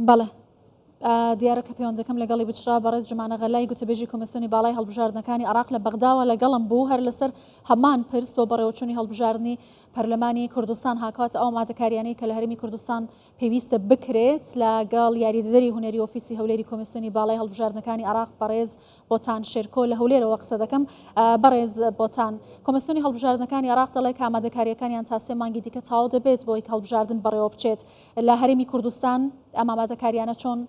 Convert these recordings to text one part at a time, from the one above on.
بەڵێ دیارە کە پەیوەندەکەم لەگەڵی بچرا بەڕێز جمانە غەلای گوتەبێژی کۆمسیۆنی باڵای هەڵبژاردنەکانی عێراق لە بەغداوە لەگەڵم بوو هەر لەسەر هەمان پرس بۆ بەڕێوەچوونی هەڵبژاردننی پەرلەمانی کوردستان هاکات ئەو مادەکاریانەی کە لە هەرێمی کوردستان پێویستە بکرێت لەگەڵ یاریدەدەری هونەری ئۆفیسی هەولێری کۆمسیۆنی باڵای هەڵبژاردنەکانی عێراق بەڕێز بۆتان شێرکۆ لە هەولێرەوە قسە دەکەم. بەڕێز بۆتان کۆمسیۆنی هەڵبژاردنەکانی عێراق دەڵێت کە ئامادەکاریەکانیان تا 3 مانگی دیکە تەواو دەبێت بۆی هەڵبژاردن بەڕێوە بچێت لە هەرێمی کوردستان ئەم ئامادەکاریانە چۆن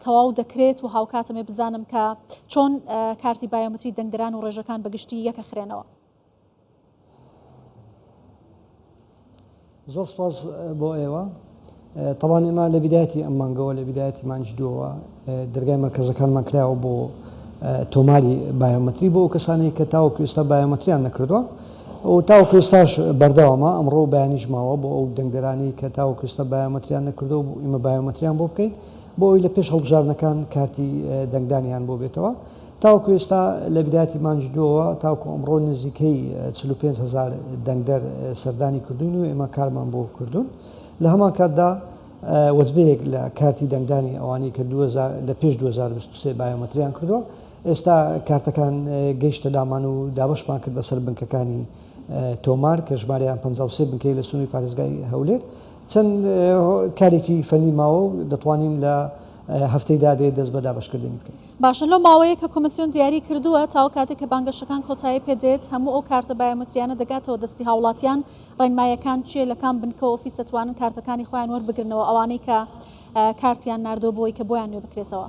تەواو دەکرێت و هاوکاتمێ بزانم کە چۆن کارتی بایۆمەتری دەنگدەران و ڕێژەکان بەگشتی یەکە خرێنەوە. زۆر سپاس بۆ ئێوە. طبعاً ئێمە لە بیدایەتی ئەم مانگەوە لە بیدایەتی مانگی دووەوە دەرگای مەرکەزەکانمان کراوە بۆ تۆماری بایۆمەتری بۆ ئەو کەسانەی کە تاوەکو ئێستا بایۆمەتریان نەکردووە و تاوەکو ئێستاش بەردەوامە ئەمڕۆ بەیانیش ماوە بۆ ئەو دەنگدەرانی کە تاوەکو ئێستا بایۆمەتریان نەکردو و ئێمە بایۆمەتریان بۆ بکەین بۆ ئەوی لە پێش هەڵبژاردنەکان کارتی دەنگدانیان بۆ بێتەوە. تاوەکو ئێستا لە بیدایەتی مانگی دووەوە تاوەکو ئەمڕۆ نزیکەی 45,000 دەنگدەر سەردانی کردوین و ئێمە کارمان بۆ کردوون. لە هەمان کاتدا وەزبەیەک لە کارتی دەنگدانی ئەوانەی کە لە پێش 2023 بایۆمەتریان کردووە ئێستا کارتەکان گەیشتە لامان و دابەشمان کرد بەسەر بنکەکانی تۆمار کە ژمارەیان 53 بنکەی لە سنووری پارێزگای هەولێر. چەند کارێکی فەنی ماوە و دەتوانین لە هەفتەی دادێ دەست بە دابەشکردنی بکەین. باشە لەو ماوەیە کە کۆمسیۆن دیاری کردووە تاو کاتێک کە بانگەشەکان کۆتایی پێدێت هەموو ئەو کارتە بایۆمەتریانە دەگاتەوە دەستی هاوڵاتیان ڕێنمایەکان چیە لە کام بنکە ئۆفیس دەتوانن کارتەکانی خۆیان وەربگرنەوە ئەوانەی کە کارتیان ناردۆ بۆی کە بۆیان نوێ بکرێتەوە.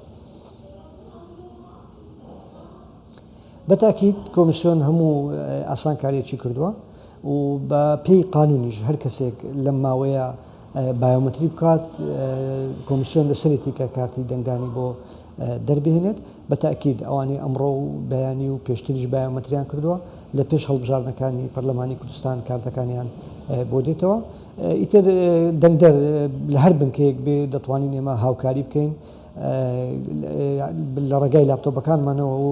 بەتاکید کۆمسیۆن هەموو ئاسانکاریەکی کردووە و بە پێی قانونیش هەر کەسێک لەم ماوەیە بایۆمەتری بکات کۆمسیۆن لەسەرێتی کە کارتی دەنگدانی بۆ دەربهێنێت. بەتاکید ئەوانەی ئەمڕۆ و بەیانی و پێشتریش بایۆمەتریان کردووە لە پێش هەڵبژاردنەکانی پەرلەمانی کوردستان کارتەکانیان بۆ دێتەوە. ئیتر دەنگدەر لە هەر بنکەیەک بێ دەتوانین ئێمە هاوکاری بکەین لە ڕێگای لاپتۆپەکانمانەوە و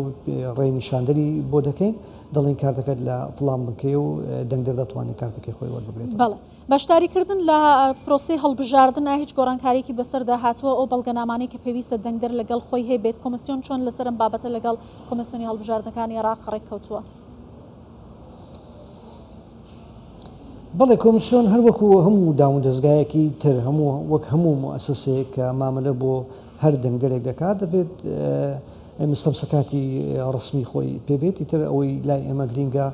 ڕێنیشاندەری بۆ دەکەین دەڵێن کارتەکەت لە فڵان بنکەی و دەنگدەر دەتوانێت کارتەکەی خۆی وەربگرێت. بەڵێ بەشداریکردن لە پرۆسی هەڵبژاردن هیچ گۆڕانکاریکی بەسەردا هاتووە ئەو بەڵگەنامانەی کە پێویستە دەنگدەر لەگەڵ خۆی هەبێت کۆمسیۆن چۆن لەسەرم بابەتە لەگەڵ کۆمسیۆنی هەڵبژاردنەکانی عێراق ڕێککەوتووە. بەڵێ کۆمسیۆن هەر وەکو هەموو داون دەستگایەکی تر وەک هەموو مؤسسەیەک کە مامەلە بۆ هەر دەنگدەرێک دەکات دەبێت مستەمسەکاتی ڕسمی خۆی پێبێت. ئیتر ئەوەی لای ئێمە گرینگە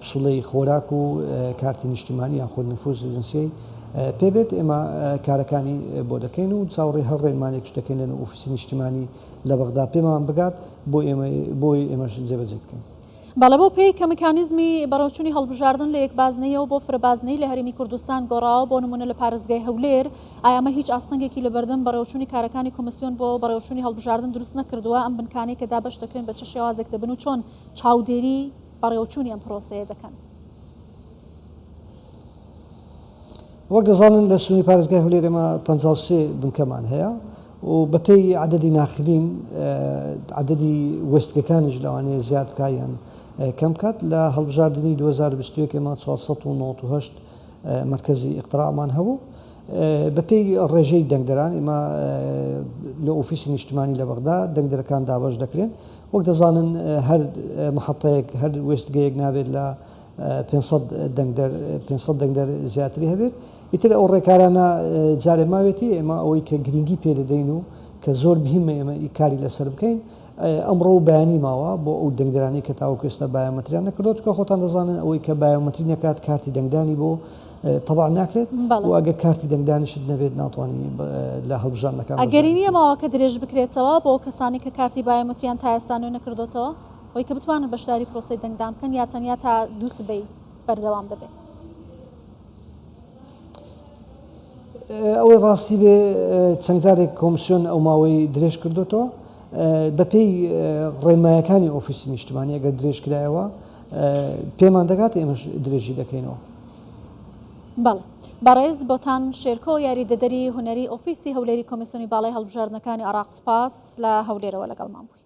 پسوڵەی خۆراک و کارتی نیشتیمانی یان خۆنفوز جنسی پێبێت. ئێمە کارەکانی بۆ دەکەین و چاوەڕێی هەر ڕێنمانێک دەکەین لە ئۆفیسی نیشتیمانی لە بەغدا پێمان بگات بۆی ئێمەش جێبەجێ بکەین. بەڵێ بۆ پێی کە میکانیزمی بەڕێوەچوونی هەڵبژاردن لە یەکبازنەیەوە بۆ فرەبازنەی لە هەرێمی کوردستان گۆڕاوە بۆ نمونە لە پارێزگای هەولێر ئایا ئەمە هیچ ئاستەنگێکی لە بەردەم بەڕێوەچوونی کارەکانی کۆمسیۆن بۆ بەڕێوەچوونی هەڵبژاردن دروست نەکردووە ئەم بنکانەی کە دابەش دەکرێن بە چ شێوازێک دەبن و چۆن چاودێری بەڕێوەچوونی ئەم پرۆسەیە دەکەن. وەک دەزانن لە سنووری پارێزگای هەولێر ئێمە 53 بنکەمان هەیە و بەپێی عەدەدی ناخبین عەدەدی وەستگەکانیش لەوانەیە زیاد بکایان کەم کات لە هەڵبژاردننی 2021 ئێمە 498 مرکزی ئیقتراعمان هەبوو. بەپێی ڕێژەی دەنگدەران ئێمە لە ئۆفیسی نیشتیمانی لە بەغدا دەنگدەرەکان دابەش دەکرێن. وەک دەزانن هەر محەتەیەک هەر وێستگەیەک نابێت لە 500 دەنگدەر زیاتری هەبێت. ئیتر ئەو ڕێکارانە جارێ ماوێتی ئێمە ئەوەی کە گرنگی پێدەدەین و کە زۆر بهیمە ئێمە کاری لەسەر بکەین ئەمڕۆ بەیانی ماوە بۆ ئەو دەنگدەرانی کە تاوەکو ئێستا بایۆمەتریان نەکردووە چکە خۆتان دەزانن ئەوەی کە بایۆمەتری نەکات کارتی دەنگدانی بۆ تەبع ناکرێت و ئەگە کارتی دەنگدانیشت نەبێت ناتوانانی لە هەڵبژاردنەکان ئەگەرینیە ماوە کە درێژ بکرێتەوە بۆ کەسانی کە کارتی بایۆمەتریان تا ئێستا نوێ نەکردوتەوە ئەوەی کە بتوانن بەشداری پرۆسەی دەنگدان بکەن یا تەنیا تا 2 سبەی بەردەوام دەبێت. ئەوەی ڕاستی بێ چەند جارێک کۆمسیۆن ئەو ماوەی درێژ کردوتەوە بەپێی ڕێنمایەکانی ئۆفیسی نیشتیمانی ئەگەر درێژ کرایەوە پێمان دەگات ئێمەش درێژی دەکەینەوە. بەڵێ بەڕێز بۆتان شێرکۆ یاریدەدەری هونەری ئۆفیسی هەولێری کۆمسیۆنی باڵای هەڵبژاردنەکانی عێراق سپاس لە هەولێرەوە لەگەڵمان بووی.